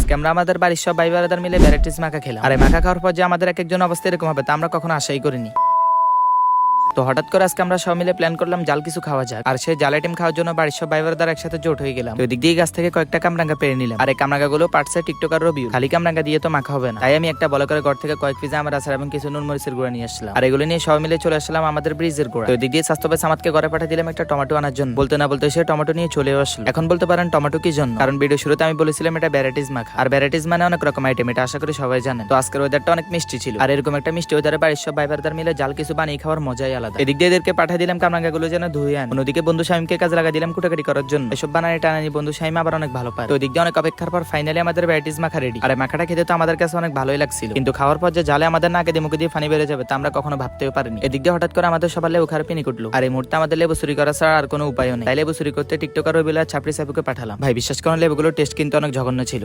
আজকে আমরা আমাদের বাড়ির সব ভাই ব্রাদার মিলে ভ্যারাইটিস মাখা খেলাম। আর এই মাখা খাওয়ার পর যে আমাদের এক একজন অবস্থা এরকম হবে তা আমরা কখনো আশাই করিনি। তো হঠাৎ করে আজকে আমরা সব মিলে প্ল্যান করলাম জাল কিছু খাওয়া যাক। আর সেই জাল আইটেম খাওয়ার জন্য বাড়ির সব ভাই ব্রাদার একসাথে জোট হয়ে গেলাম। তো দিক দিয়ে গাছ থেকে কয়েকটা কামরাঙ্গা পেরে নিলাম। আর এই কামরাঙ্গা গুলো পার্টসে টিকটকার রিভিউ, খালি কামরাঙ্গা দিয়ে তো মাখা হবে না, তাই আমি একটা বড় করে ঘর থেকে কয়েক পিস আমার আচার এবং কিছু নুন মরিচের গুঁড়া নিয়ে আসলাম। আর এগুলো নিয়ে সবাই মিলে চলে আসলাম আমাদের ব্রিজের গোড়া। তো দিক দিয়ে স্বাস্থ্য সামাদকে ঘরে পাঠিয়ে দিলাম একটা টমেটো আনার জন্য। বলতে না বলতে সে টমেটো নিয়ে চলে আসলো। এখন বলতে পারেন টমেটো কি জন্য, কারণ ভিডিও শুরুতে আমি বলেছিলাম এটা ভ্যারাইটিস মাখা। আর ভ্যারাইটিস মানে অনেক রকম আইটেম, এটা আশা করি সবাই জানেন। তো আজকের ওয়েদারটা অনেক মিষ্টি ছিল, আর এরকম একটা মিষ্টি ওয়েদারে বাড়ির সব ভাই ব্রাদার মিলে জাল কিছু বানিয়ে খাওয়ার মজাই আলাদা। এদিক দিয়ে এদেরকে পাঠিয়ে দিলাম কামরাঙ্গা গুলো যেন ধুয়ে আন। অন্যদিকে বন্ধু শামিমকে কাজে লাগা দিলাম কুটাকাটি করার জন্য। এসব বানানি টানানি বন্ধু শামিম আবার অনেক ভালো পারে। তো ওদিক দিয়ে অনেক অপেক্ষার পর ফাইনালি আমাদের ভ্যারাইটিস মাখা রেডি। আর মাখাটা খেতে তো আমাদের কাছে অনেক ভালোই লাগছিল, কিন্তু খাওয়ার পর যে জালে আমাদের নাকে দিয়ে মুখে দিয়ে পানি বেড়ে যাবে তা আমরা কখনো ভাবতেও পারিনি। এদিক দিয়ে হঠাৎ করে আমাদের সবার লেবু খারাপ পিনি উঠলো। আর এই মুহূর্তে আমাদের লেবু চুরি করা ছাড়া আর কোনো উপায় নেই। তাই লেবু চুরি করতে টিকটকার রবিলা ছাপড়ি সাপুকে পাঠালাম। ভাই বিশ্বাস করেন লেবুগুলোর টেস্ট কিন্তু অনেক জঘন্য ছিল।